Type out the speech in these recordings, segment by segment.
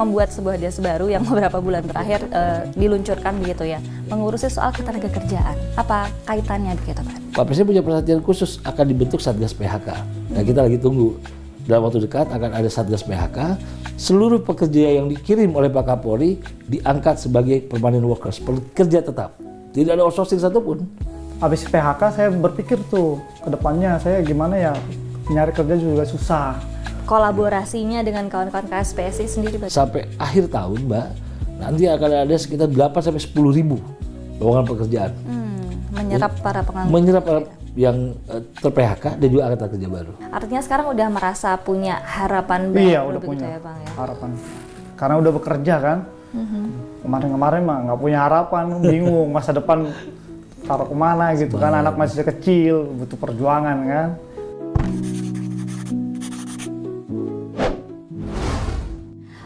Membuat sebuah des baru yang beberapa bulan terakhir diluncurkan begitu ya, mengurusi soal ketenaga kerjaan. Apa kaitannya begitu Pak? Pak Presiden punya perhatian khusus akan dibentuk Satgas PHK. Nah kita lagi tunggu, dalam waktu dekat akan ada Satgas PHK. Seluruh pekerja yang dikirim oleh Pak Kapolri diangkat sebagai permanent workers, pekerja tetap. Tidak ada outsourcing satupun. Habis PHK saya berpikir tuh, ke depannya saya gimana ya, nyari kerja juga susah. Kolaborasinya dengan kawan-kawan KSPSI sendiri Pak? Sampai akhir tahun Mbak, nanti akan ada sekitar 8-10 ribu lowongan pekerjaan. Menyerap para pengangguran. Menyerap para yang ter-PHK dan juga angkatan kerja baru. Artinya sekarang udah merasa punya harapan baru. Iya, udah begitu punya ya, Bang, ya? harapan. Karena udah bekerja kan. Kemarin-kemarin mah nggak punya harapan, bingung masa depan taruh kemana gitu kan. Anak masih kecil, butuh perjuangan kan.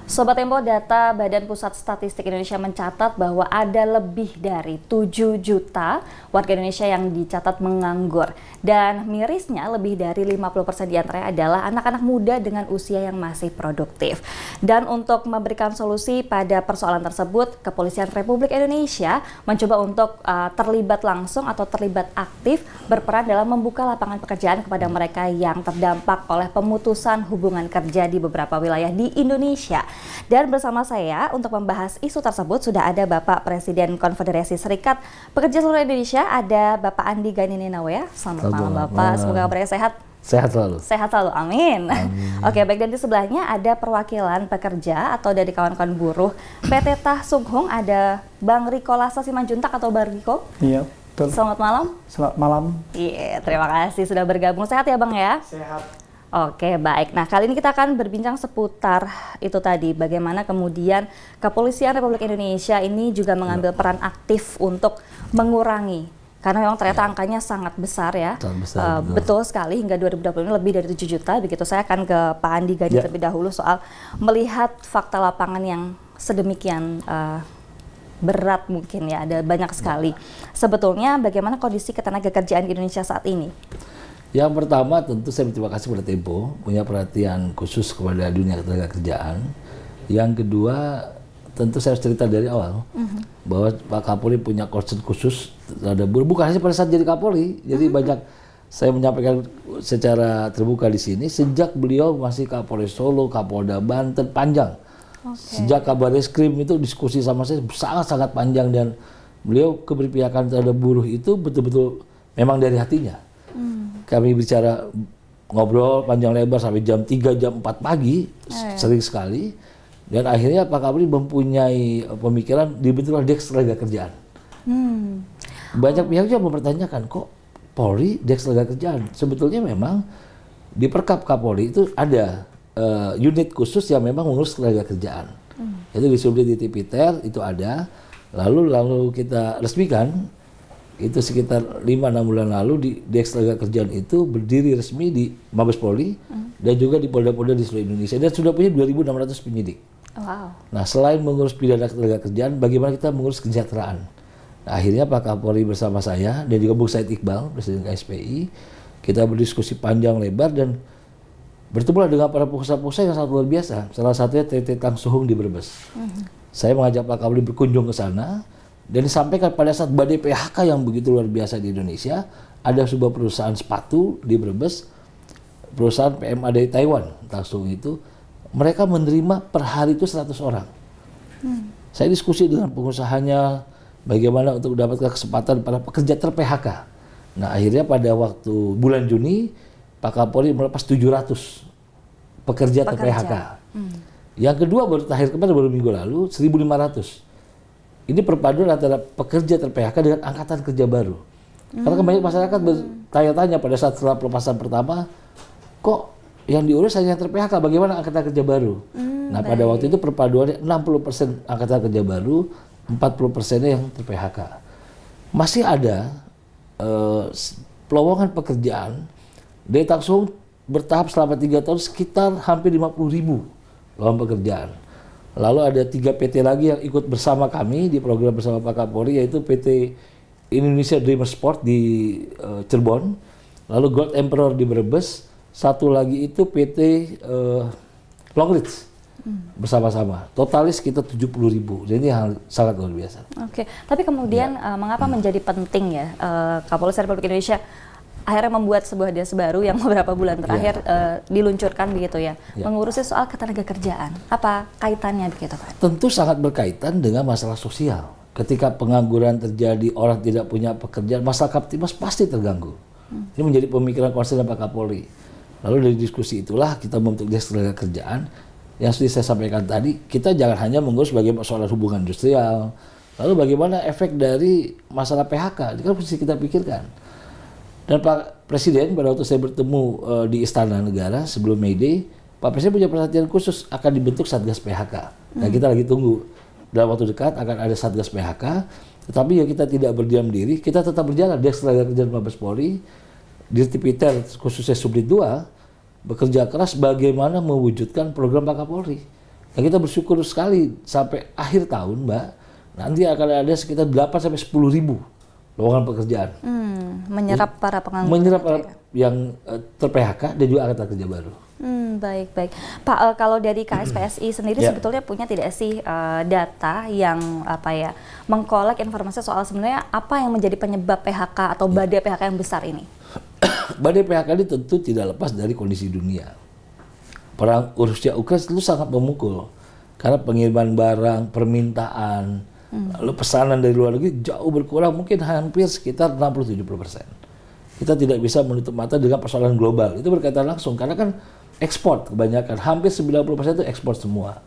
Sobat Tempo, data Badan Pusat Statistik Indonesia mencatat bahwa ada lebih dari 7 juta warga Indonesia yang dicatat menganggur. Dan mirisnya lebih dari 50% diantaranya adalah anak-anak muda dengan usia yang masih produktif. Dan untuk memberikan solusi pada persoalan tersebut, Kepolisian Republik Indonesia mencoba untuk terlibat langsung atau terlibat aktif berperan dalam membuka lapangan pekerjaan kepada mereka yang terdampak oleh pemutusan hubungan kerja di beberapa wilayah di Indonesia. Dan bersama saya untuk membahas isu tersebut sudah ada Bapak Presiden Konfederasi Serikat Pekerja Seluruh Indonesia, ada Bapak Andi Gani Ninawea. Selamat malam Bapak, semoga kabarnya sehat. Sehat selalu. Sehat selalu, amin. Oke, baik, dan di sebelahnya ada perwakilan pekerja atau dari kawan-kawan buruh PT Tah Sung Hung, ada Bang Riko Lasa Simanjuntak atau Bang Riko. Iya, betul. Selamat malam. Selamat malam. Iya, terima kasih sudah bergabung. Sehat ya Bang ya? Sehat. Oke, baik. Nah, kali ini kita akan berbincang seputar itu tadi, bagaimana kemudian Kepolisian Republik Indonesia ini juga mengambil peran aktif untuk mengurangi, karena memang ternyata angkanya sangat besar ya. Sangat besar, betul sekali, hingga 2020 ini lebih dari 7 juta. Begitu, saya akan ke Pak Andi Gani terlebih dahulu soal melihat fakta lapangan yang sedemikian berat mungkin ya, ada banyak sekali. Sebetulnya bagaimana kondisi ketenaga kerjaan di Indonesia saat ini? Yang pertama tentu saya berterima kasih kepada Tempo, punya perhatian khusus kepada dunia ketenaga kerjaan. Yang kedua tentu saya harus cerita dari awal bahwa Pak Kapolri punya concern khusus terhadap buruh, bukan hanya pada saat jadi Kapolri. Jadi banyak saya menyampaikan secara terbuka di sini sejak beliau masih Kapolres Solo, Kapolda Banten, panjang. Sejak Kabar Reskrim itu diskusi sama saya sangat-sangat panjang, dan beliau keberpihakan terhadap buruh itu betul-betul memang dari hatinya. Kami bicara, ngobrol panjang lebar sampai jam 3, jam 4 pagi, sering sekali. Dan akhirnya Pak Kapolri mempunyai pemikiran dibentuklah Deks Tenaga Kerjaan. Banyak pihak juga mempertanyakan, kok Polri Deks Tenaga Kerjaan? Sebetulnya memang di Perkap Kapolri itu ada unit khusus yang memang mengurus tenaga kerjaan. Itu di Subdit di Tipiter itu ada. Lalu kita resmikan. Itu sekitar 5-6 bulan lalu di Deks Tenaga Kerjaan itu berdiri resmi di Mabes Polri dan juga di Polda-Polda di seluruh Indonesia, dan sudah punya 2.600 penyidik. Wow. Nah, selain mengurus pidana ketenaga kerjaan, bagaimana kita mengurus kesejahteraan? Nah, akhirnya Pak Kapolri bersama saya dan juga Bung Said Iqbal, Presiden KSPI, kita berdiskusi panjang lebar dan bertemu dengan para pengusaha-pengusaha yang sangat luar biasa. Salah satunya PT Tah Sung Hung di Brebes. Saya mengajak Pak Kapolri berkunjung ke sana. Dan disampaikan pada saat badai PHK yang begitu luar biasa di Indonesia, ada sebuah perusahaan sepatu di Brebes, perusahaan PMA dari Taiwan, Tah Sung itu, mereka menerima per hari itu 100 orang. Saya diskusi dengan pengusahanya, bagaimana untuk mendapatkan kesempatan para pekerja ter-PHK. Nah, akhirnya pada waktu bulan Juni, Pak Kapolri melepas 700 pekerja ter-PHK. Yang kedua, baru terakhir kemarin, baru minggu lalu, 1.500. Ini perpaduan antara pekerja ter-PHK dengan angkatan kerja baru. Karena banyak masyarakat bertanya-tanya pada saat setelah pelepasan pertama, kok yang diurus hanya ter-PHK, bagaimana angkatan kerja baru? Nah, pada waktu itu perpaduannya 60% angkatan kerja baru, 40%-nya yang ter-PHK. Masih ada pelowongan pekerjaan dari Tah Sung Hung bertahap selama 3 tahun sekitar hampir 50.000 lowongan pekerjaan. Lalu ada 3 PT lagi yang ikut bersama kami di program bersama Pak Kapolri, yaitu PT Indonesia Dreamer Sport di Cirebon, lalu Gold Emperor di Brebes, satu lagi itu PT Longreach bersama-sama. Totalis kita 70.000. Jadi hal sangat luar biasa. Oke, tapi kemudian mengapa menjadi penting ya Kapolres Republik Indonesia akhirnya membuat sebuah DAS baru yang beberapa bulan terakhir diluncurkan begitu ya, mengurusi soal ketenagakerjaan. Apa kaitannya begitu Pak? Tentu sangat berkaitan dengan masalah sosial. Ketika pengangguran terjadi, orang tidak punya pekerjaan, masalah Kamtibmas pasti terganggu. Ini menjadi pemikiran konsen Pak Kapolri. Lalu dari diskusi itulah kita membentuk DAS Ketenagakerjaan. Yang sudah saya sampaikan tadi, kita jangan hanya mengurus bagaimana soal hubungan industrial, lalu bagaimana efek dari masalah PHK, itu kan mesti kita pikirkan. Dan Pak Presiden pada waktu saya bertemu di Istana Negara sebelum May Day, Pak Presiden punya perhatian khusus akan dibentuk Satgas PHK. Nah kita lagi tunggu, dalam waktu dekat akan ada Satgas PHK, tetapi ya kita tidak berdiam diri, kita tetap berjalan. DAS Ketenagakerjaan Mabes Polri, Dirtipiter khususnya Subdit 2, bekerja keras bagaimana mewujudkan program Pak Kapolri. Nah, kita bersyukur sekali sampai akhir tahun, Mbak, nanti akan ada sekitar 8-10 ribu lowongan pekerjaan. Menyerap para pengangguran. Menyerap yang ter-PHK dan juga angkatan kerja baru. Baik. Pak, kalau dari KSPSI sendiri sebetulnya punya tidak sih data yang mengkolek informasi soal sebenarnya apa yang menjadi penyebab PHK atau badai PHK yang besar ini? Badai PHK ini tentu tidak lepas dari kondisi dunia. Perang Rusia Ukraina itu sangat memukul karena pengiriman barang, permintaan, lalu pesanan dari luar negeri jauh berkurang, mungkin hampir sekitar 60-70%. Kita tidak bisa menutup mata dengan persoalan global. Itu berkaitan langsung karena kan ekspor kebanyakan, hampir 90% itu ekspor semua.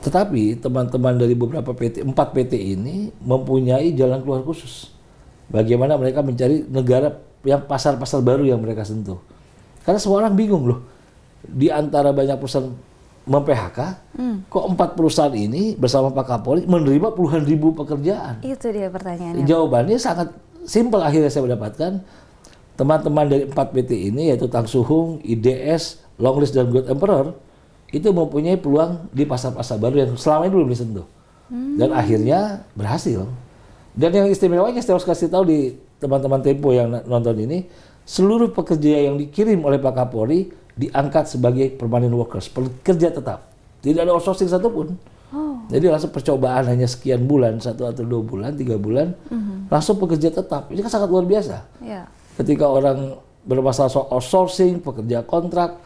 Tetapi teman-teman dari beberapa PT, 4 PT ini mempunyai jalan keluar khusus. Bagaimana mereka mencari negara yang pasar-pasar baru yang mereka sentuh. Karena semua orang bingung loh. Di antara banyak perusahaan mem-PHK, kok 4 perusahaan ini bersama Pak Kapolri menerima puluhan ribu pekerjaan? Itu dia pertanyaannya. Jawabannya sangat simpel akhirnya saya mendapatkan. Teman-teman dari 4 PT ini yaitu Tang Suhung, IDS, Longlist, dan Gold Emperor itu mempunyai peluang di pasar-pasar baru yang selama ini belum disentuh. Dan akhirnya berhasil. Dan yang istimewanya saya harus kasih tahu di teman-teman Tempo yang nonton ini, seluruh pekerja yang dikirim oleh Pak Kapolri diangkat sebagai permanent workers, pekerja tetap. Tidak ada outsourcing satupun. Jadi langsung percobaan hanya sekian bulan, 1 atau 2 bulan, 3 bulan, langsung pekerja tetap. Ini kan sangat luar biasa. Ketika orang bermasalah soal outsourcing, pekerja kontrak,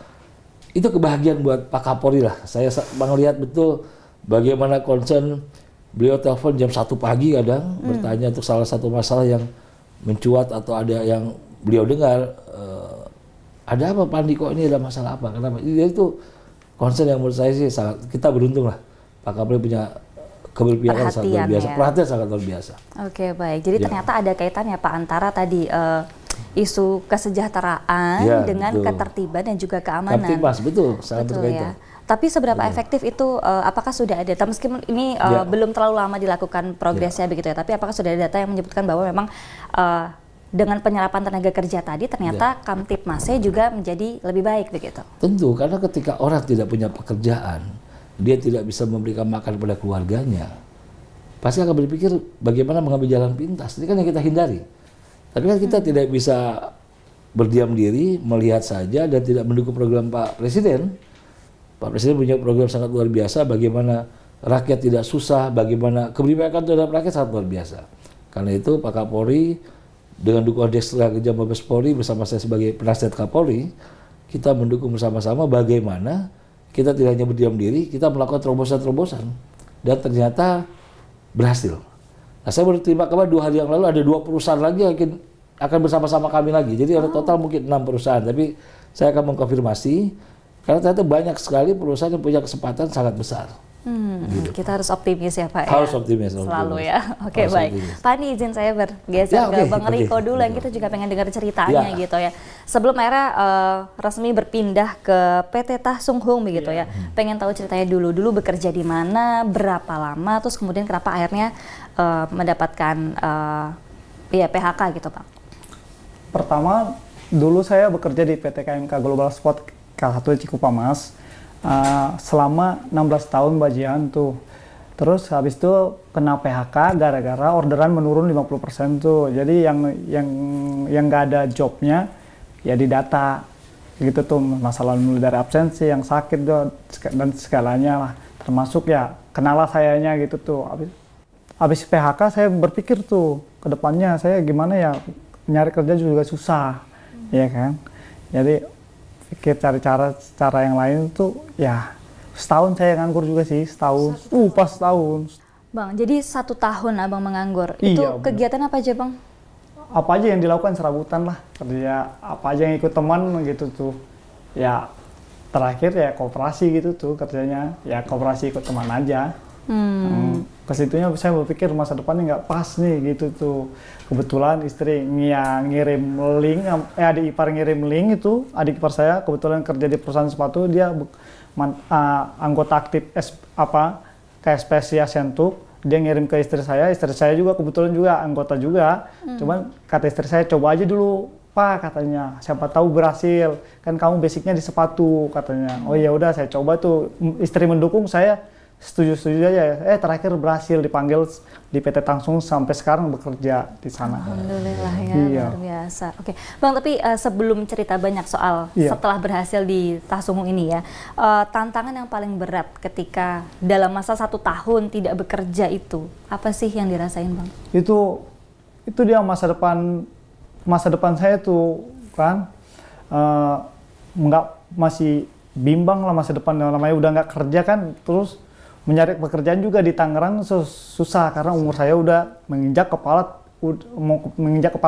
itu kebahagiaan buat Pak Kapolri lah. Saya melihat betul bagaimana concern. Beliau telepon jam 1 pagi kadang bertanya untuk salah satu masalah yang mencuat atau ada yang beliau dengar, ada apa Pak Andi, kok ini ada masalah apa, kenapa? Jadi itu concern yang menurut saya sih sangat, kita beruntung lah Pak Kapolri punya keberpihakan sangat luar biasa, perhatian sangat luar biasa. Oke, baik, jadi ternyata ada kaitannya Pak antara tadi isu kesejahteraan dengan ketertiban dan juga keamanan. Kamtibmas, betul, sangat berkaitan. Tapi seberapa efektif itu, apakah sudah ada, meskipun ini belum terlalu lama dilakukan progresnya begitu ya, tapi apakah sudah ada data yang menyebutkan bahwa memang dengan penyerapan tenaga kerja tadi ternyata Kamtibmasnya juga menjadi lebih baik begitu? Tentu, karena ketika orang tidak punya pekerjaan, dia tidak bisa memberikan makan kepada keluarganya, pasti akan berpikir bagaimana mengambil jalan pintas. Ini kan yang kita hindari. Tapi kan kita tidak bisa berdiam diri, melihat saja dan tidak mendukung program Pak Presiden. Pak Presiden punya program sangat luar biasa, bagaimana rakyat tidak susah, bagaimana keberpihakan terhadap rakyat sangat luar biasa. Karena itu Pak Kapolri dengan dukungan DAS Ketenagakerjaan Mabes Polri bersama saya sebagai penasihat Kapolri, kita mendukung bersama-sama bagaimana kita tidak hanya berdiam diri, kita melakukan terobosan-terobosan dan ternyata berhasil. Nah, saya baru terima kabar 2 hari yang lalu ada 2 perusahaan lagi yang akan bersama-sama kami lagi. Jadi ada total mungkin 6 perusahaan, tapi saya akan mengkonfirmasi. Karena ternyata banyak sekali perusahaan yang punya kesempatan sangat besar. Gitu. Kita harus optimis ya Pak. Harus optimis. Selalu ya. Oke, baik. Optimis. Pak, ini izin saya bergeser ke Bang Riko dulu yang kita juga pengen dengar ceritanya gitu ya. Sebelum era resmi berpindah ke PT Tah Sung Hung begitu ya. Pengen tahu ceritanya dulu. Dulu bekerja di mana, berapa lama, terus kemudian kenapa akhirnya mendapatkan PHK gitu Pak. Pertama, dulu saya bekerja di PT KMK Global Sport K1 Cikupamas selama 16 tahun bajian tuh. Terus habis itu kena PHK gara-gara orderan menurun 50% tuh. Jadi yang nggak ada jobnya ya didata gitu tuh, masalah mulai dari absensi, yang sakit dan segalanya lah, termasuk ya kenalah sayanya gitu tuh. Habis PHK saya berpikir tuh ke depannya saya gimana ya, nyari kerja juga susah, ya kan. Jadi pikir cari cara yang lain tuh ya. Setahun saya nganggur juga sih, setahun. Pas setahun. Bang, jadi 1 tahun abang menganggur. Iya, Itu bener. kegiatan apa aja bang? Apa aja yang dilakukan serabutan lah, kerja apa aja yang ikut teman gitu tuh. Ya terakhir ya koperasi gitu tuh kerjanya, ya koperasi ikut teman aja. Kesitunya saya berpikir masa depannya nggak pas nih gitu tuh. Kebetulan istri ngirim link, adik ipar ngirim link itu, adik ipar saya kebetulan kerja di perusahaan sepatu, dia anggota aktif KSPSI Asiantuk. Dia ngirim ke istri saya juga kebetulan juga anggota juga. Cuman kata istri saya, coba aja dulu Pak, katanya, siapa tahu berhasil, kan kamu basicnya di sepatu, katanya. Oh ya udah, saya coba tuh, istri mendukung, saya setuju aja. Terakhir berhasil dipanggil di PT Tangsung, sampai sekarang bekerja di sana. Alhamdulillah ya, Iya. luar biasa. Oke, bang, tapi sebelum cerita banyak soal Iya. setelah berhasil di Tangsung ini ya, tantangan yang paling berat ketika dalam masa 1 tahun tidak bekerja itu apa sih yang dirasain bang? Itu dia masa depan saya tuh kan, masih bimbang lah masa depan, namanya udah nggak kerja kan, terus mencari pekerjaan juga di Tangerang susah karena umur saya udah menginjak kepala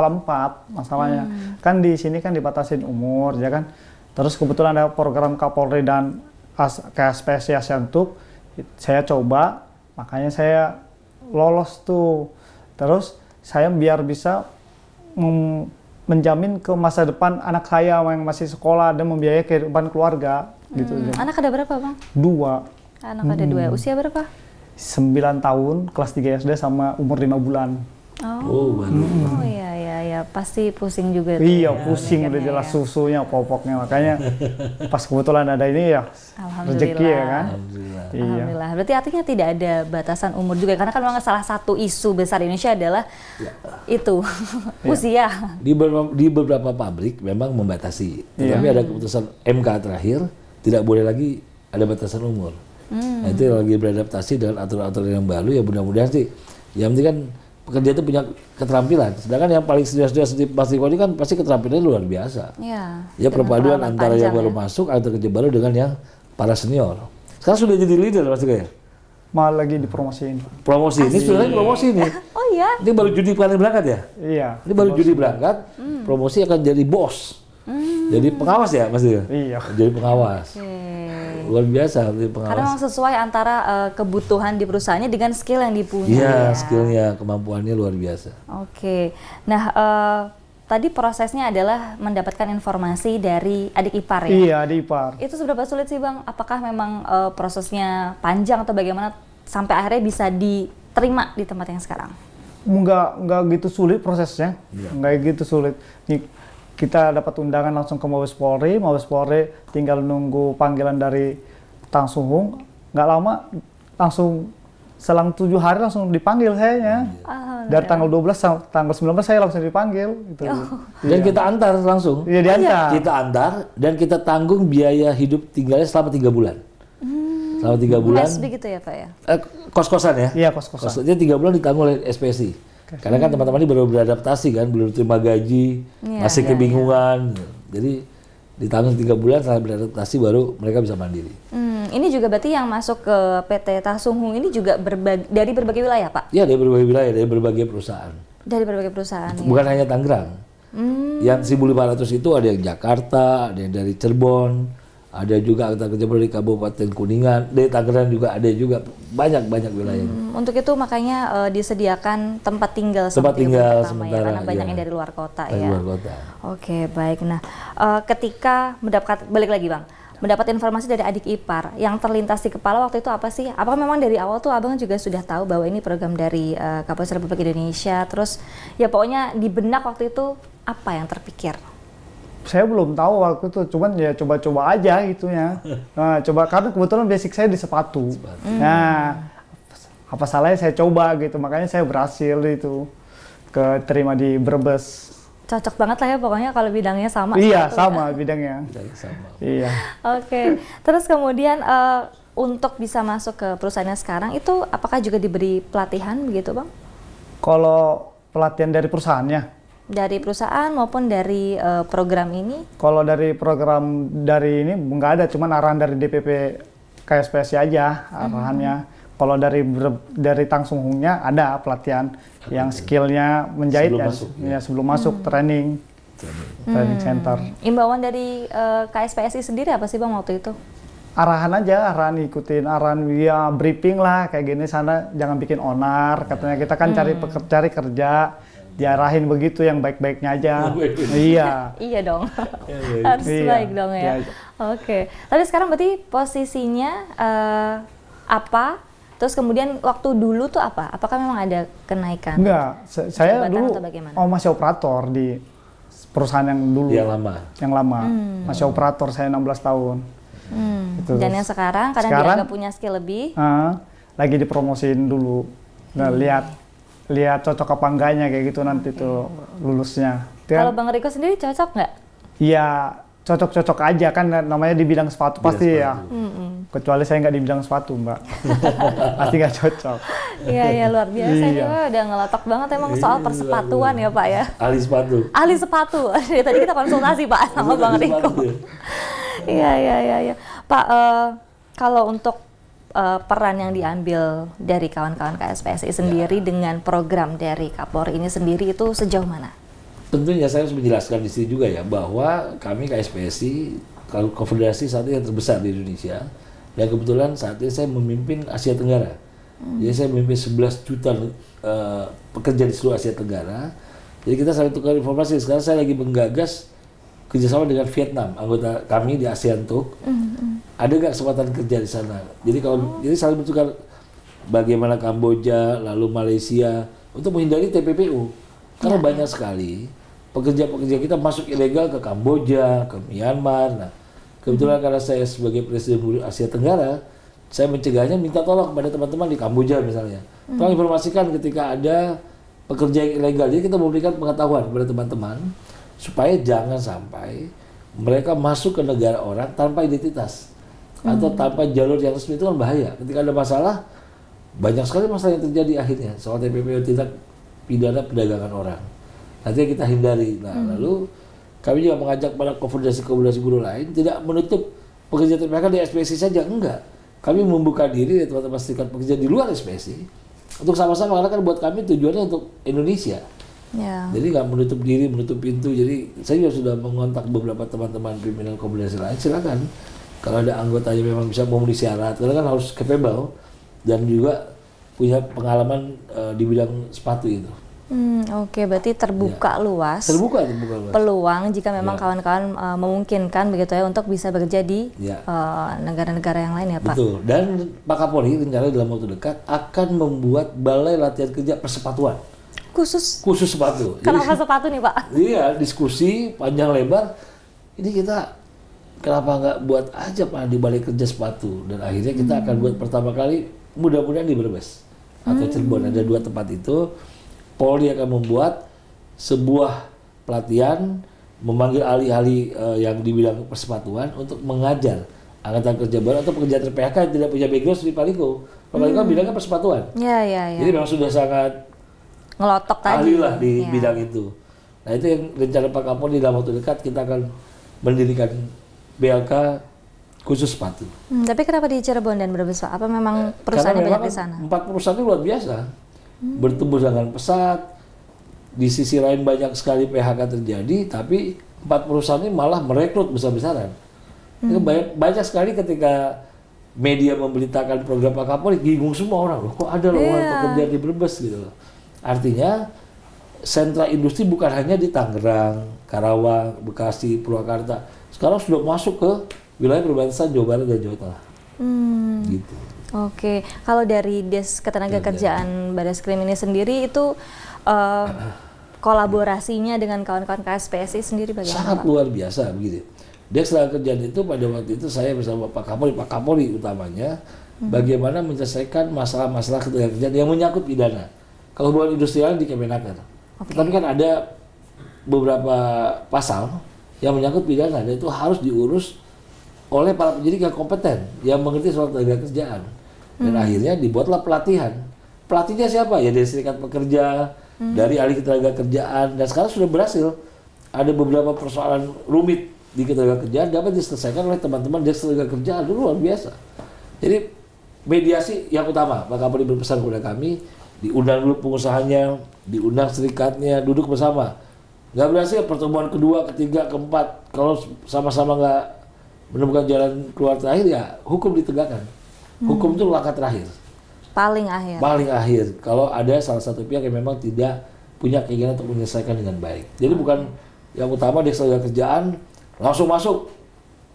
4 masalahnya. Kan di sini kan dibatasin umur ya kan. Terus kebetulan ada program Kapolri dan KSPSI Asiantuk, saya coba, makanya saya lolos tuh. Terus saya biar bisa menjamin ke masa depan anak saya yang masih sekolah dan membiayai kehidupan keluarga gitu. Anak ada berapa bang? 2. Anak ada 2, usia berapa? 9 tahun, kelas 3 SD sama umur 5 bulan. Oh, baru. Oh iya, pasti pusing juga tuh. Iya, ya, pusing udah mikirnya jelas ya. susunya, popoknya. Makanya pas kebetulan ada ini ya, rezeki ya kan. Alhamdulillah. Iya. Alhamdulillah. Berarti artinya tidak ada batasan umur juga, karena kan memang salah satu isu besar Indonesia adalah itu usia. Di beberapa pabrik memang membatasi, tetapi ada keputusan MK terakhir tidak boleh lagi ada batasan umur. Nah, itu lagi beradaptasi dengan aturan-aturan yang baru, ya mudah-mudahan sih. Yang penting kan pekerja itu punya keterampilan. Sedangkan yang paling serius-serius di Mas Riko ini kan pasti keterampilannya luar biasa. Iya. Ya perpaduan pengalaman antara yang panjang baru ya. masuk atau kerja baru dengan yang para senior. Sekarang sudah jadi leader Mas Riko ya? Malah lagi dipromosiin. Promosi ini sudah promosi ini. Oh iya. Ini baru judi paling berangkat ya? Iya. Ini baru judi berangkat, promosi akan jadi bos. Jadi pengawas ya Mas Riko? Iya. Jadi pengawas. Oke. Luar biasa jadi Karena pengawas. memang sesuai antara kebutuhan di perusahaannya dengan skill yang dipunya. Iya, ya. skillnya, kemampuannya luar biasa. Oke. Nah, tadi prosesnya adalah mendapatkan informasi dari adik ipar ya? Iya, di ipar. Itu seberapa sulit sih Bang? Apakah memang prosesnya panjang atau bagaimana sampai akhirnya bisa diterima di tempat yang sekarang? Enggak gitu sulit prosesnya. Enggak gitu sulit. Kita dapat undangan langsung ke Mabes Polri tinggal nunggu panggilan dari Tangsung. Nggak lama, langsung selang 7 hari langsung dipanggil sayanya. Dari tanggal 12 sampai tanggal 19 saya langsung dipanggil. Gitu. Dan kita antar langsung. Iya, diantar. Kita antar dan kita tanggung biaya hidup tinggalnya selama 3 bulan. Selama 3 bulan. Mes begitu ya Pak ya? Kos-kosan ya? Iya, kos-kosan. Kosnya 3 bulan ditanggung oleh SPSI. Karena kan teman-teman ini baru beradaptasi kan, belum terima gaji, masih kebingungan. Jadi ditanggung 3 bulan setelah beradaptasi baru mereka bisa mandiri. Ini juga berarti yang masuk ke PT Tangsung ini juga dari berbagai wilayah Pak? Ya, dari berbagai wilayah, dari berbagai perusahaan. Dari berbagai perusahaan ya? Bukan hanya Tangerang. Yang 1.500 itu ada yang Jakarta, ada yang dari Cirebon, ada juga kita kerja dari Kabupaten Kuningan, dari Tangerang juga ada juga, banyak wilayah. Untuk itu makanya disediakan tempat tinggal Tempat tinggal pertama sementara, ya, karena banyak iya. yang dari luar kota Dari ya. luar kota. Oke, baik. Nah, ketika balik lagi Bang, mendapat informasi dari adik ipar, yang terlintas di kepala waktu itu apa sih? Apakah memang dari awal tuh Abang juga sudah tahu bahwa ini program dari Kapolres Republik Indonesia? Terus ya pokoknya di benak waktu itu apa yang terpikir? Saya belum tahu waktu itu, cuman ya coba-coba aja gitunya. Nah, coba karena kebetulan basic saya di sepatu. Nah, apa salahnya saya coba gitu, makanya saya berhasil itu keterima di Brebes. cocok banget lah ya pokoknya kalau bidangnya sama. Iya, gitu sama ya. bidangnya. Sama. Iya. Oke, terus kemudian untuk bisa masuk ke perusahaannya sekarang itu apakah juga diberi pelatihan begitu Bang? Kalau pelatihan dari perusahaannya, Dari perusahaan maupun dari program ini? kalau dari program dari ini nggak ada, cuman arahan dari DPP KSPSI aja arahannya. Kalau dari Tang Sung Hungnya ada pelatihan yang skillnya menjahit Sebelum ya, masuk, ya sebelum masuk training center. Imbauan dari KSPSI sendiri apa sih Bang waktu itu? Arahan aja, arahan ikutin arahan ya briefing lah kayak gini sana jangan bikin onar katanya kita kan cari kerja diarahin begitu yang baik-baiknya aja. Iya. Iya dong, Iya. harus Iya. baik dong ya. Iya. Oke, tapi sekarang berarti posisinya apa? Terus kemudian waktu dulu tuh apa? Apakah memang ada kenaikan? Enggak, saya Jabatan dulu atau bagaimana? masih operator di perusahaan yang dulu. Yang lama. Masih operator saya 16 tahun. Gitu. Dan yang sekarang karena Sekarang, dianggap punya skill lebih. lagi dipromosiin dulu. Nah, lihat cocok apa enggaknya kayak gitu nanti tuh lulusnya. Kalau Bang Riko sendiri cocok nggak? Iya, cocok-cocok aja kan namanya di bidang sepatu pasti ya. Kecuali saya nggak di bidang sepatu, Mbak. Pasti nggak cocok. Iya, ya luar biasa. Ini Iya. Wah, udah ngelotok banget emang soal persepatuan ya Pak ya. Ahli sepatu. Ahli sepatu. Dari tadi kita konsultasi Pak sama Bang Ahli Riko. sepatu. Iya. Pak, kalau untuk peran yang diambil dari kawan-kawan KSPSI sendiri dengan program dari Kapolri ini sendiri itu sejauh mana? Tentunya saya harus menjelaskan di sini juga ya bahwa kami KSPSI, kalau konfederasi saat ini yang terbesar di Indonesia, dan kebetulan saat ini saya memimpin Asia Tenggara. Jadi saya memimpin 11 juta pekerja di seluruh Asia Tenggara. Jadi kita saling tukar informasi. Sekarang saya lagi menggagas kerjasama dengan Vietnam, anggota kami di ASEAN Talk. Ada nggak kesempatan kerja di sana? Jadi jadi saling bertukar bagaimana Kamboja, lalu Malaysia untuk menghindari TPPU. Karena banyak sekali pekerja-pekerja kita masuk ilegal ke Kamboja, ke Myanmar. Nah, kebetulan karena saya sebagai Presiden Buruh Asia Tenggara, saya mencegahnya minta tolong kepada teman-teman di Kamboja misalnya. Tolong informasikan ketika ada pekerja yang ilegal. Jadi kita memberikan pengetahuan kepada teman-teman supaya jangan sampai mereka masuk ke negara orang tanpa identitas atau tanpa jalur yang resmi. Itu kan bahaya. Ketika ada masalah, banyak sekali masalah yang terjadi akhirnya soal TPPU, tindak pidana perdagangan orang. Nanti kita hindari. Nah, lalu kami juga mengajak para konfederasi-konfederasi buruh lain tidak menutup pekerja TPK di SPSI saja, enggak. Kami membuka diri teman-teman serikat pekerja di luar SPSI untuk sama-sama, karena kan buat kami tujuannya untuk Indonesia. Ya. Jadi nggak menutup diri, menutup pintu. Jadi saya juga sudah mengontak beberapa teman-teman pimpinan konfederasi lain. Silakan kalau ada anggotanya memang bisa memenuhi syarat, karena kan harus capable dan juga punya pengalaman di bidang sepatu itu. Oke, berarti terbuka luas. Terbuka luas. Peluang jika memang kawan-kawan memungkinkan begitu ya untuk bisa bekerja di negara-negara yang lain ya Pak. Betul. Dan Pak Kapolri rencana dalam waktu dekat akan membuat balai latihan kerja persepatuan. Khusus Sepatu. kenapa sepatu nih Pak? Iya, diskusi panjang lebar. Ini kita kenapa nggak buat aja Pak di balai kerja sepatu, dan akhirnya kita akan buat pertama kali mudah-mudahan di Brebes atau Cirebon. Ada 2 tempat itu. Polri akan membuat sebuah pelatihan, memanggil ahli-ahli yang di bidang persepatuan untuk mengajar angkatan kerja baru atau pekerja PHK yang tidak punya background di Paliko. Paliko kan bidangnya persepatuan. Iya. Jadi memang sudah sangat Ngelotok tadi. ahli lah di Ya. bidang itu. Nah, itu yang rencana Pak Kapolri dalam waktu dekat kita akan mendirikan BLK khusus sepatu. Tapi kenapa di Cirebon dan Brebes Pak? Apa memang perusahaannya Karena banyak di memang sana? 4 perusahaan itu luar biasa. Bertumbuh dengan pesat. Di sisi lain banyak sekali PHK terjadi, tapi 4 perusahaan ini malah merekrut besar-besaran. Itu banyak sekali ketika media memberitakan program Pak Kapolri, bingung semua orang, loh kok ada lowongan pekerjaan di Brebes gitu loh. Artinya sentra industri bukan hanya di Tangerang, Karawang, Bekasi, Purwakarta. Sekarang sudah masuk ke wilayah perbatasan Jawa Barat dan Jawa Tengah. Gitu. Oke, kalau dari Des Ketenagakerjaan Barreskrim ini sendiri itu kolaborasinya dengan kawan-kawan KSPSI sendiri bagaimana Sangat Pak? luar biasa begitu. Des Ketenagakerjaan itu pada waktu itu saya bersama Pak Kapolri utamanya, bagaimana menyelesaikan masalah-masalah ketenagakerjaan yang menyangkut pidana. Kalau bukan industrial di Kemenaker. Tapi kan ada beberapa pasal yang menyangkut pidana dan itu harus diurus oleh para penyidik yang kompeten yang mengerti soal tenaga kerjaan. Dan akhirnya dibuatlah pelatihan. Pelatihnya siapa? Ya dari serikat pekerja, dari ahli ketenaga kerjaan, dan sekarang sudah berhasil. Ada beberapa persoalan rumit di ketenaga kerjaan dapat diselesaikan oleh teman-teman dari ketenaga kerjaan. Itu luar biasa. Jadi mediasi yang utama, Pak Kapolri berpesan kepada kami, diundang dulu pengusahanya, diundang serikatnya, duduk bersama. Nggak berhasil pertemuan kedua, ketiga, keempat, kalau sama-sama nggak menemukan jalan keluar terakhir, ya hukum ditegakkan. Hukum itu langkah terakhir. Paling akhir. Paling akhir, kalau ada salah satu pihak yang memang tidak punya keinginan untuk menyelesaikan dengan baik. Jadi bukan yang utama dia ketenaga kerjaan, langsung masuk,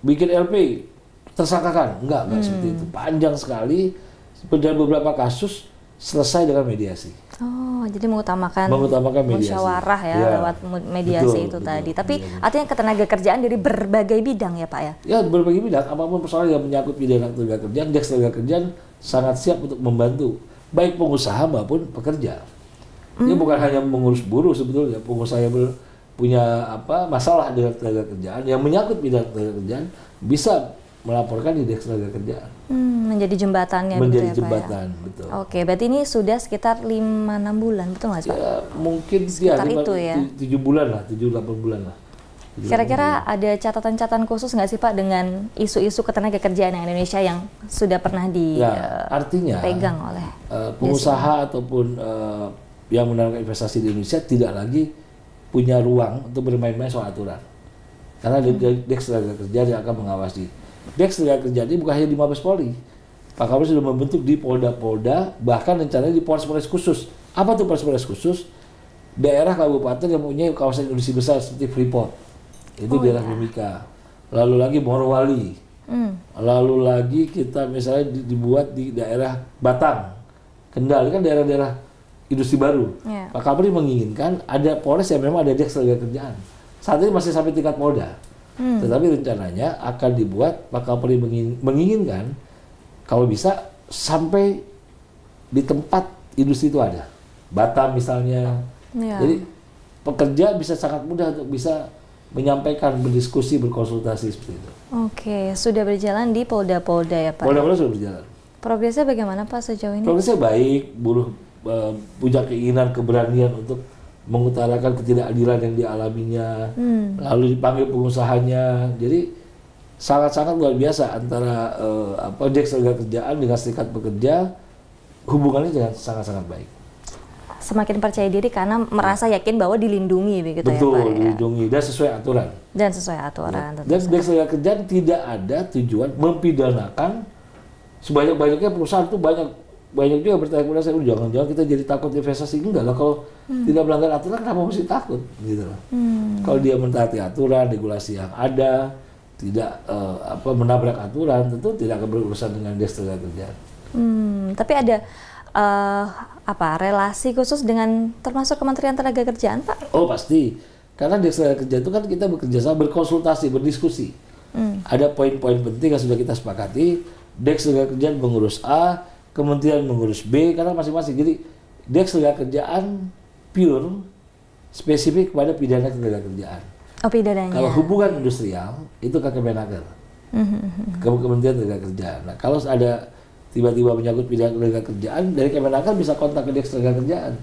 bikin LP, tersangkakan. Enggak seperti itu. Panjang sekali, dan beberapa kasus selesai dengan mediasi. Oh, jadi mengutamakan mediasi. Musyawarah ya, lewat mediasi itu tadi. Tapi artinya ketenaga kerjaan dari berbagai bidang ya Pak ya? Ya, berbagai bidang. Apapun persoalan yang menyangkut pidana tenaga kerjaan, Deks Tenaga Kerjaan sangat siap untuk membantu, baik pengusaha maupun pekerja. Dia bukan hanya mengurus buruh sebetulnya, pengusaha yang punya masalah dengan tenaga kerjaan yang menyangkut pidana tenaga kerjaan bisa melaporkan di Deks Tenaga Kerjaan. Menjadi jembatannya menjadi gitu ya jembatan, Pak ya? betul. Oke, berarti ini sudah sekitar 5-6 bulan, betul nggak sih Pak? Ya, mungkin sekitar itu ya? 7 bulan lah, 7-8 bulan lah. Kira-kira ada catatan-catatan khusus nggak sih Pak dengan isu-isu ketenaga kerjaan yang Indonesia yang sudah pernah artinya dipegang oleh pengusaha ataupun yang menanamkan investasi di Indonesia tidak lagi punya ruang untuk bermain-main soal aturan. Karena Deks Tenaga Kerjaan yang akan mengawasi. Deks Tenaga Kerjaan ini bukan hanya di Mabes Polri. Pak Kapolri sudah membentuk di Polda-Polda, bahkan rencananya di Polres-Polres khusus. Apa tuh Polres-Polres khusus? Daerah kabupaten yang mempunyai kawasan industri besar seperti Freeport. Itu daerah Mimika. Lalu lagi Morowali. Lalu lagi kita misalnya dibuat di daerah Batang, Kendal, ini kan daerah-daerah industri baru. Yeah. Pak Kapolri menginginkan ada Polres yang memang ada Deks Tenaga Kerjaan. Saat ini masih sampai tingkat Polda. Tetapi rencananya akan dibuat, Pak Kapolri menginginkan kalau bisa sampai di tempat industri itu ada. Batam misalnya. Yeah. Jadi pekerja bisa sangat mudah untuk bisa menyampaikan, berdiskusi, berkonsultasi seperti itu. Oke, sudah berjalan di Polda-Polda ya Pak? Polda-Polda sudah berjalan. Progresnya bagaimana Pak sejauh ini? Progresnya baik, buruh punya keinginan, keberanian untuk mengutarakan ketidakadilan yang dialaminya, lalu dipanggil pengusahanya. Jadi sangat-sangat luar biasa antara Deks Tenaga Kerjaan dengan serikat pekerja, hubungannya sangat-sangat baik. Semakin percaya diri karena merasa yakin bahwa dilindungi begitu. Betul, ya Pak ya? dilindungi dan sesuai aturan. Dan sesuai aturan. Ya. Dan Deks Tenaga Kerjaan tidak ada tujuan mempidanakan. Sebanyak-banyaknya perusahaan itu banyak juga bertanya kepada saya, jangan-jangan kita jadi takut investasi. Enggak lah, kalau tidak melanggar aturan kenapa mesti takut gitu loh. Kalau dia mentaati aturan, regulasi yang ada, tidak menabrak aturan, tentu tidak akan berurusan dengan Deks Tenaga Kerjaan. Tapi ada relasi khusus dengan termasuk Kementerian Tenaga Kerjaan Pak? Oh pasti, karena Deks Tenaga Kerjaan itu kan kita bekerja sama, berkonsultasi, berdiskusi. Ada poin-poin penting yang sudah kita sepakati. Deks Tenaga Kerjaan mengurus A, Kementerian mengurus B, karena masing-masing. Jadi Deks Tenaga Kerjaan pure spesifik kepada pidana tenaga kerjaan. Oh, pidananya. Kalau hubungan industrial itu ke Kemenaker, Kementerian Tenaga Kerjaan. Nah, kalau ada tiba-tiba menyangkut pidana tenaga kerjaan, dari Kemenaker bisa kontak ke Deks Tenaga Kerjaan.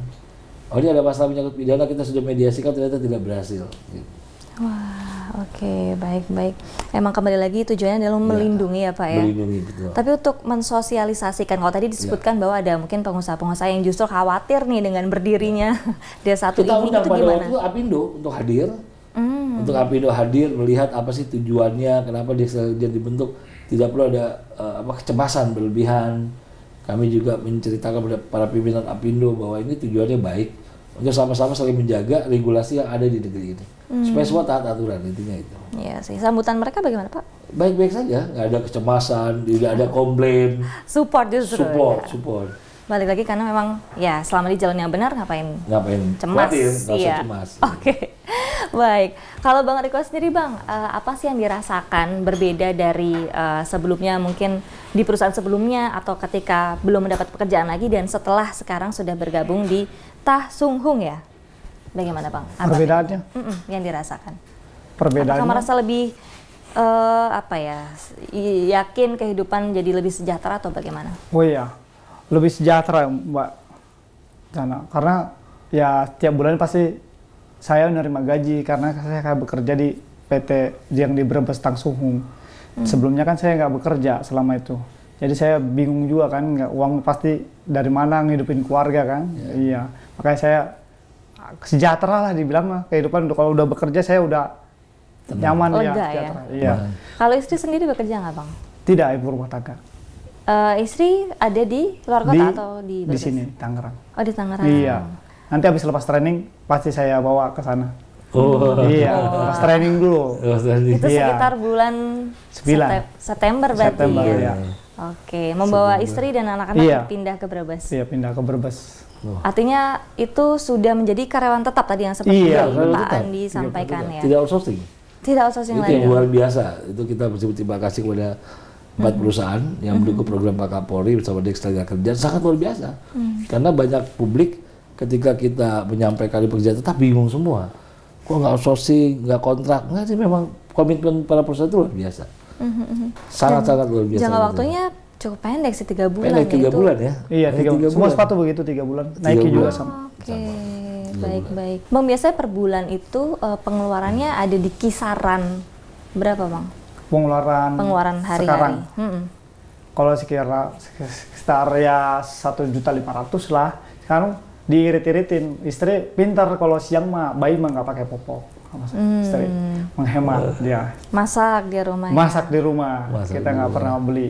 Oh, ini ada masalah menyangkut pidana, kita sudah mediasikan, ternyata tidak berhasil. Gitu. Wah, oke, baik-baik. Emang kembali lagi tujuannya adalah melindungi ya Pak ya? Melindungi, betul. Tapi untuk mensosialisasikan, kalau tadi disebutkan bahwa ada mungkin pengusaha-pengusaha yang justru khawatir nih dengan berdirinya D1 kita ini, undang itu pada gimana? waktu itu Apindo untuk hadir. Untuk Apindo hadir, melihat apa sih tujuannya, kenapa Deks Tenaga Kerjaan dibentuk. Tidak perlu ada kecemasan berlebihan. Kami juga menceritakan kepada para pimpinan Apindo bahwa ini tujuannya baik, untuk sama-sama saling menjaga regulasi yang ada di negeri ini. Supaya semua taat aturan, intinya itu. Iya sih, sambutan mereka bagaimana Pak? Baik-baik saja, nggak ada kecemasan, tidak ada komplain. Support justru. Support. Balik lagi karena memang ya selama di jalan yang benar ngapain cemas? Khawatir, nggak usah Iya. cemas. Oke. Baik. Kalau Bang Riko sendiri Bang, apa sih yang dirasakan berbeda dari sebelumnya, mungkin di perusahaan sebelumnya atau ketika belum mendapat pekerjaan lagi dan setelah sekarang sudah bergabung di Tah Sung Hung ya? bagaimana Bang? Abang? Perbedaannya? Yang dirasakan. Perbedaannya? Apakah merasa lebih apa ya, yakin kehidupan jadi lebih sejahtera atau bagaimana? Oh iya, lebih sejahtera Mbak Jana. Karena ya tiap bulan pasti saya menerima gaji karena saya bekerja di PT yang di Brebes Tangsuhung. Sebelumnya kan saya nggak bekerja selama itu. Jadi saya bingung juga kan, uang pasti dari mana ngidupin keluarga kan. Iya, makanya saya sejahtera lah dibilang lah. Kehidupan kalau udah bekerja saya udah nyaman ya, Lega ya? sejahtera. Iya. Kalau istri sendiri bekerja nggak Bang? Tidak, ibu rumah tangga. Istri ada di luar kota atau di Di Brebes? sini, Tangerang. Oh di Tangerang. Iya. Nanti habis lepas training pasti saya bawa ke sana. Oh. Iya, lepas training dulu. Itu Iya. sekitar bulan 9. September berarti September, ya? iya. Oke, membawa istri dan anak-anak Iya. pindah ke Brebes. Iya, pindah ke Brebes. Artinya itu sudah menjadi karyawan tetap tadi yang seperti Iya, Pak karyawan tetap. Andi sampaikan ya. Tidak outsourcing. Tidak outsourcing Itu lagi. yang luar biasa. Itu kita berterima kasih kepada 4 perusahaan yang mendukung program Pak Kapolri bersama Dinas Tenaga Kerja, sangat luar biasa. Karena banyak publik ketika kita menyampaikan di pekerjaan tetap bingung semua. Kok nggak outsourcing, nggak kontrak? Nggak sih, memang komitmen para perusahaan itu luar biasa. Sangat-sangat luar biasa. Jangka waktunya cukup pendek sih 3 bulan. Pendek 3 itu. bulan ya. Iya, Hanya 3 semua bulan. sepatu begitu 3 bulan. Nike juga sama. Oke, baik-baik. Bang, biasanya per bulan itu pengeluarannya ada di kisaran berapa Bang? Pengeluaran hari-hari. sekarang. Kalau sekitar ya 1.500.000 lah. Sekarang diirit-iritin. Istri pintar kalau siang mah bayi mah nggak pakai popok. Istri menghemat dia. Masak di rumah. ya? Masak di rumah. Masak Kita di nggak rumah. pernah beli.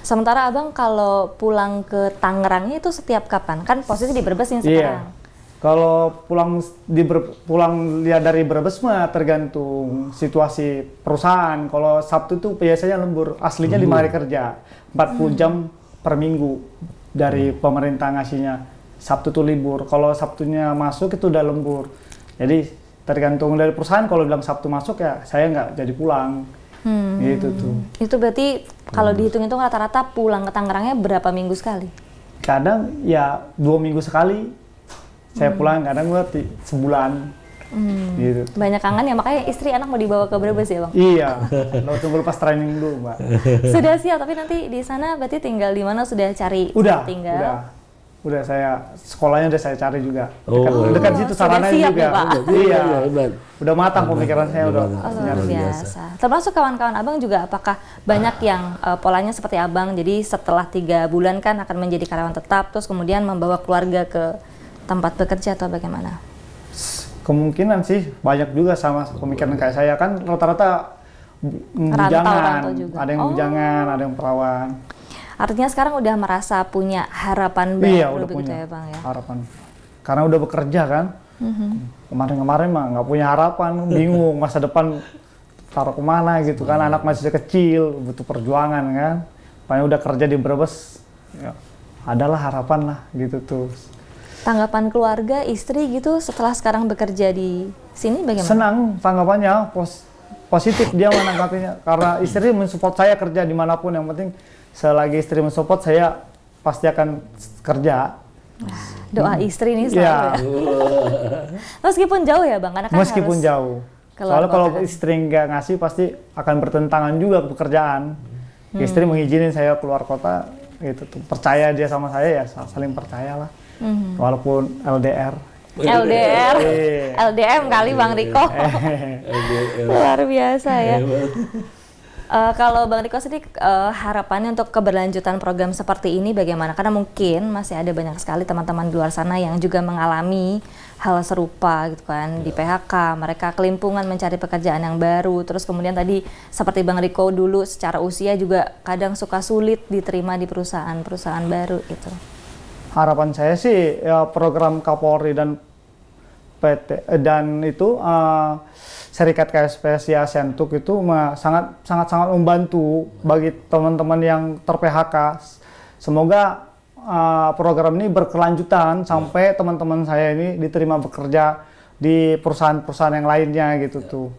Sementara Abang kalau pulang ke Tangerangnya itu setiap kapan? Kan posisi di Brebes nih sekarang. Iya. Kalau pulang lihat dari Brebes mah tergantung situasi perusahaan. Kalau Sabtu tuh biasanya lembur, aslinya 5 hari kerja, 40 jam per minggu dari pemerintah ngasihnya. Sabtu tuh libur. Kalau Sabtunya masuk itu udah lembur. Jadi tergantung dari perusahaan. Kalau bilang Sabtu masuk ya saya nggak jadi pulang. Gitu tuh. Itu berarti kalau dihitung-hitung rata-rata pulang ke Tangerangnya berapa minggu sekali? Kadang ya 2 minggu sekali. Saya pulang kadang gua sebulan. Gitu. Banyak kangen ya, makanya istri anak mau dibawa ke Brebes ya Bang? Iya, lo tunggu lepas training dulu, Mbak. Sudah siap, tapi nanti di sana berarti tinggal di mana, sudah cari Udah, tinggal? udah saya sekolahnya udah saya cari juga. Oh. Dekat situ Sudah sarananya siap juga. ya, Pak? Iya, Hebat. udah matang pemikiran saya udah. Oh, Luar luar biasa. Termasuk kawan-kawan Abang juga, apakah banyak yang polanya seperti Abang, jadi setelah 3 bulan kan akan menjadi karyawan tetap, terus kemudian membawa keluarga ke tempat bekerja atau bagaimana? Kemungkinan sih banyak juga sama pemikiran kayak saya kan rata-rata bujangan, rantau juga. ada yang bujangan, ada yang perawan. Artinya sekarang udah merasa punya harapan baru Iya, udah begitu punya ya Bang ya? harapan. Karena udah bekerja kan. Kemarin-kemarin mah nggak punya harapan, bingung masa depan taruh kemana gitu kan. Anak masih kecil, butuh perjuangan kan. Makanya udah kerja di Brebes, ya, adalah harapan lah gitu tuh. Tanggapan keluarga, istri gitu setelah sekarang bekerja di sini bagaimana? Senang tanggapannya, positif dia menanggapinya. Karena istri mensupport saya kerja dimanapun, yang penting selagi istri mensupport saya pasti akan kerja. Doa istri nih selalu Iya. ya. Meskipun jauh ya Bang, karena kan Meskipun harus jauh. keluar Soalnya kalau kota. istri nggak ngasih pasti akan bertentangan juga pekerjaan. Istri mengizinin saya keluar kota, gitu tuh. Percaya dia sama saya ya, saling percaya lah. Walaupun LDR. LDR, Iya. LDM kali Bang Riko. Luar biasa ya. Kalau Bang Riko sendiri harapannya untuk keberlanjutan program seperti ini bagaimana? Karena mungkin masih ada banyak sekali teman-teman di luar sana yang juga mengalami hal serupa gitu kan, di PHK, mereka kelimpungan mencari pekerjaan yang baru, terus kemudian tadi seperti Bang Riko dulu secara usia juga kadang suka sulit diterima di perusahaan-perusahaan baru gitu. Harapan saya sih ya program Kapolri dan PT dan itu Serikat KSPSI Asentuk itu sangat membantu bagi teman-teman yang ter-PHK. Semoga program ini berkelanjutan sampai teman-teman saya ini diterima bekerja di perusahaan-perusahaan yang lainnya gitu tuh.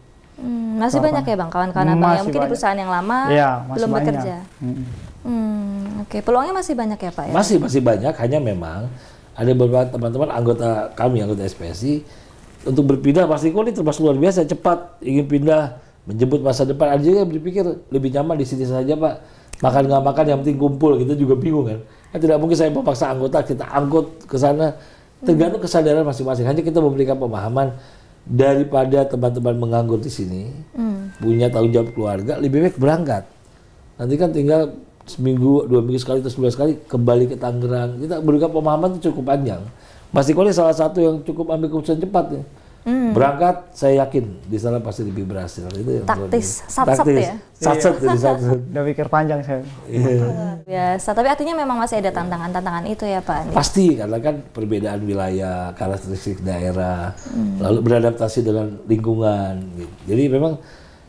Masih banyak ya Bang kawan-kawan Abang yang Masih mungkin di banyak. perusahaan yang lama Iya, masih belum banyak. bekerja. Oke, peluangnya masih banyak ya Pak ya? Masih banyak, hanya memang ada beberapa teman-teman anggota kami, anggota SPSI, untuk berpindah Mas Riko ini termasuk luar biasa cepat, ingin pindah, menjemput masa depan. Ada juga yang berpikir lebih nyaman di sini saja Pak, makan nggak makan yang penting kumpul, kita juga bingung kan. Tidak mungkin saya memaksa anggota kita angkut ke sana, tergantung kesadaran masing-masing. Hanya kita memberikan pemahaman daripada teman-teman menganggur di sini, punya tanggung jawab keluarga, lebih baik berangkat. Nanti kan tinggal seminggu, 2 minggu sekali atau sebulan sekali kembali ke Tangerang. Kita berikan pemahaman itu cukup panjang. Mas Riko ini salah satu yang cukup ambil keputusan cepat ya. Berangkat, saya yakin di sana pasti lebih berhasil. Itu yang Taktis, sat-sat ya? Sat-sat jadi sat-sat. Udah pikir panjang saya. Luar biasa. Tapi artinya memang masih ada tantangan-tantangan itu ya Pak Andi? Pasti, karena kan perbedaan wilayah, karakteristik daerah, lalu beradaptasi dengan lingkungan. Gitu. Jadi memang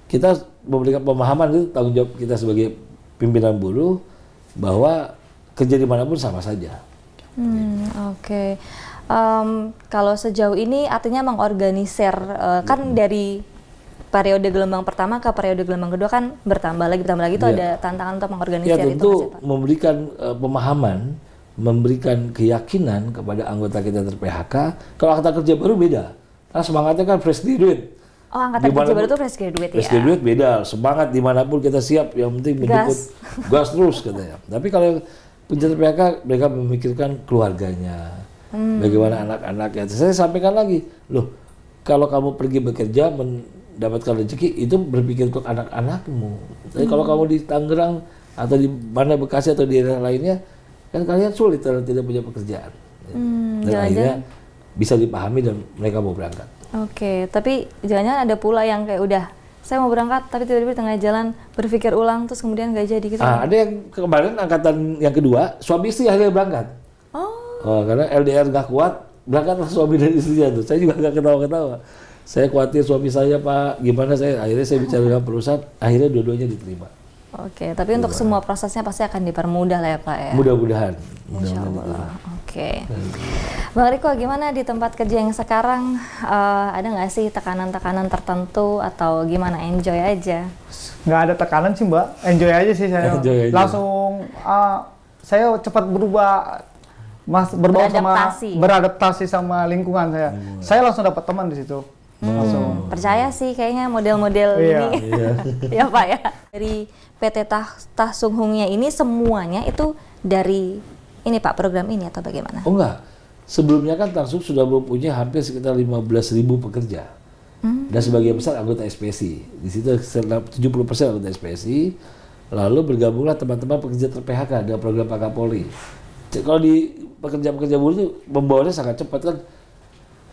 kita memberikan pemahaman itu tanggung jawab kita sebagai pimpinan buruh bahwa kerja dimanapun sama saja. Oke. Kalau sejauh ini artinya mengorganisir kan dari periode gelombang pertama ke periode gelombang kedua kan bertambah lagi itu ada tantangan untuk mengorganisir Ya itu tentu Mas, ya, Pak? memberikan pemahaman, memberikan keyakinan kepada anggota kita ter-PHK. Kalau angkatan kerja baru beda, karena semangatnya kan fresh graduate. Oh, angkatan kerja baru itu fresh graduate ya? Fresh graduate beda, semangat dimanapun kita siap, yang penting menjemput gas terus katanya. Tapi kalau yang penjara PHK mereka memikirkan keluarganya, bagaimana anak-anaknya. Saya sampaikan lagi, loh kalau kamu pergi bekerja mendapatkan rezeki itu berpikir untuk anak-anakmu. Tapi kalau kamu di Tangerang atau di mana Bekasi atau di daerah lainnya, kan kalian sulit kalau tidak punya pekerjaan. Dan akhirnya bisa dipahami dan mereka mau berangkat. Oke, tapi jangan-jangan ada pula yang kayak udah saya mau berangkat tapi tiba-tiba tengah jalan berpikir ulang terus kemudian nggak jadi gitu. Ada yang kemarin angkatan yang kedua suami istri akhirnya berangkat. Karena LDR nggak kuat berangkatlah suami dan istrinya tuh. Saya juga nggak ketawa-ketawa. Saya khawatir suami saya Pak gimana, akhirnya saya bicara dengan perusahaan, akhirnya dua-duanya diterima. Oke, tapi untuk semua prosesnya pasti akan dipermudah lah ya Pak ya. Mudah-mudahan. Insya Allah. Oke. Bang Riko, gimana di tempat kerja yang sekarang? Ada nggak sih tekanan-tekanan tertentu atau gimana? Enjoy aja? Nggak ada tekanan sih Mbak, enjoy aja sih saya. Enjoy aja. Langsung saya cepat berubah, beradaptasi sama lingkungan saya. Saya langsung dapat teman di situ. Langsung. Percaya sih kayaknya model-model ini. Ya Pak ya. Dari PT Tah Sung Hungnya ini semuanya itu dari ini Pak program ini atau bagaimana? Oh enggak. Sebelumnya kan Tangsung sudah mempunyai hampir sekitar 15.000 pekerja. Dan sebagian besar anggota SPSI. Di situ 70% anggota SPSI. Lalu bergabunglah teman-teman pekerja ter-PHK dengan program Pak Kapolri. Kalau di pekerja-pekerja buruh itu membawanya sangat cepat kan,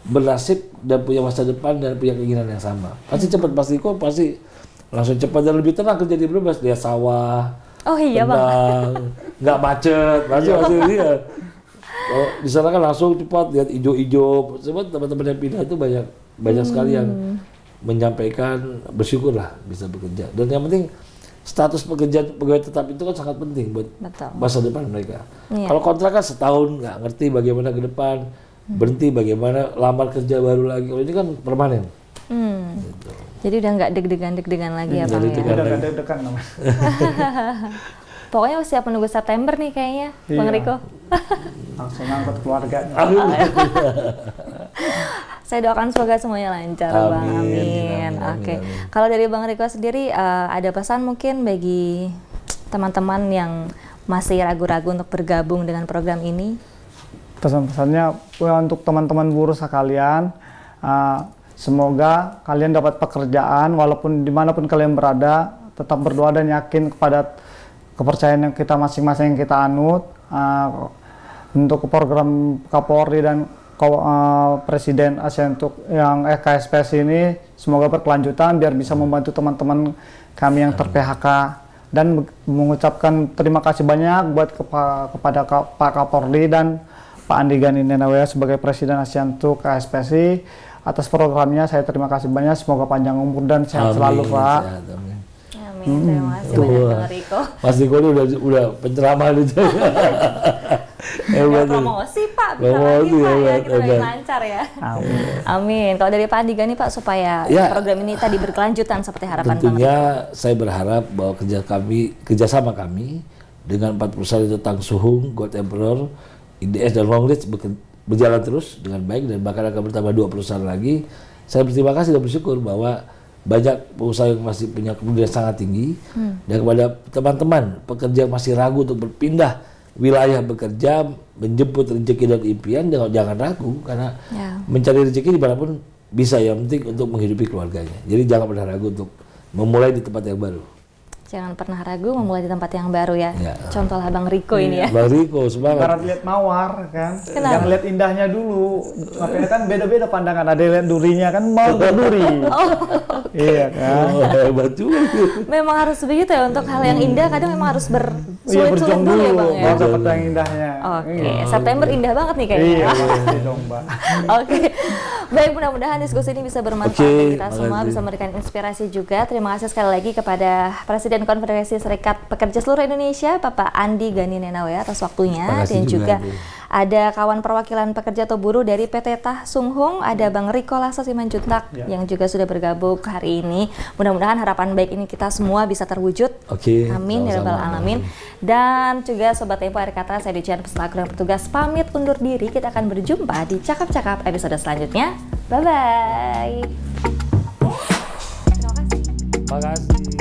bernasib dan punya masa depan dan punya keinginan yang sama. Pasti cepat, pasti langsung cepat dan lebih tenang kerja di Brebes. Lihat sawah, oh iya tenang, nggak macet, pasti lihat. Oh, di sana kan langsung cepat lihat hijau-hijau. Sebab teman-teman yang pindah itu banyak sekali yang menyampaikan bersyukurlah bisa bekerja. Dan yang penting status pegawai tetap itu kan sangat penting buat masa depan mereka. Kalau kontrak kan setahun nggak ngerti bagaimana ke depan, berhenti bagaimana lamar kerja baru lagi. Kalau ini kan permanen. Gitu. Jadi udah nggak deg-degan lagi ya Bang ya? Udah nggak deg-degan namanya. Pokoknya siap menunggu September nih kayaknya, Bang Riko. Langsung ngangkut keluarga. Saya doakan semoga semuanya lancar, Bang. Amin. Oke. Kalau dari Bang Riko sendiri, ada pesan mungkin bagi teman-teman yang masih ragu-ragu untuk bergabung dengan program ini? Pesan-pesannya untuk teman-teman buruh sekalian, semoga kalian dapat pekerjaan walaupun dimanapun kalian berada, tetap berdoa dan yakin kepada kepercayaan yang kita masing-masing yang kita anut. Untuk program Kapolri dan Presiden Asiantuk yang KSPS ini semoga berkelanjutan biar bisa membantu teman-teman kami yang ter-PHK, dan mengucapkan terima kasih banyak buat kepada Pak Kapolri dan Pak Andi Gani Nenawea sebagai Presiden Asiantuk KSPSI atas programnya. Saya terima kasih banyak, semoga panjang umur dan sehat selalu Pak. Amin. Terima kasih banyak Bang Riko. Mas Riko udah penceramah itu. Promosi Pak, bisa lagi Pak ya, kita lebih lancar ya. Amin. Kalau dari Pak Andi Gani Pak, supaya program ini tadi berkelanjutan seperti harapan Bang Riko. Tentunya saya berharap bahwa kerjasama kami dengan 4 perusahaan itu Tang Suhung, Gold Emperor, IDS dan Longreach berjalan terus dengan baik dan bahkan akan bertambah 2 perusahaan lagi. Saya berterima kasih dan bersyukur bahwa banyak pengusaha yang masih punya kemudian sangat tinggi dan kepada teman-teman pekerja yang masih ragu untuk berpindah wilayah bekerja, menjemput rezeki dan impian, jangan ragu karena mencari rezeki dimanapun bisa, yang penting untuk menghidupi keluarganya. Jadi jangan pernah ragu untuk memulai di tempat yang baru. Jangan pernah ragu memulai di tempat yang baru ya. Ya. Contohlah Bang Riko ini ya. Bang Riko semangat. Ibarat lihat mawar kan, Kenapa? jangan lihat indahnya dulu. Makanya kan beda-beda pandangan. Ada yang lihat durinya kan mau berduri. Iya kan. Oh, hebat juga. Memang harus begitu ya, untuk hal yang indah kadang memang harus Iya, bersulit-sulit berjuang dulu ya Bang ya. baru dapat yang indahnya. Oke, September indah banget nih kayaknya. Iya, pasti dong, Mbak. Oke, baik, mudah-mudahan diskusi ini bisa bermanfaat Oke, bagi kita semua, makasih. bisa memberikan inspirasi juga. Terima kasih sekali lagi kepada Presiden Konfederasi Serikat Pekerja Seluruh Indonesia, Bapak Andi Gani Nenawe atas waktunya. Makasih Dan juga Bu. ada kawan perwakilan pekerja atau buruh dari PT Tah Sung Hung, ada Bang Riko Lasa Simanjuntak yang juga sudah bergabung hari ini. Mudah-mudahan harapan baik ini kita semua bisa terwujud. Oke. Amin ya rabbal sama-sama. alamin. Dan juga Sobat Tempo, akhir kata saya Dijan Pustaka Petugas pamit undur diri. Kita akan berjumpa di Cakap-Cakap episode selanjutnya. Bye bye. Terima kasih. Makasih.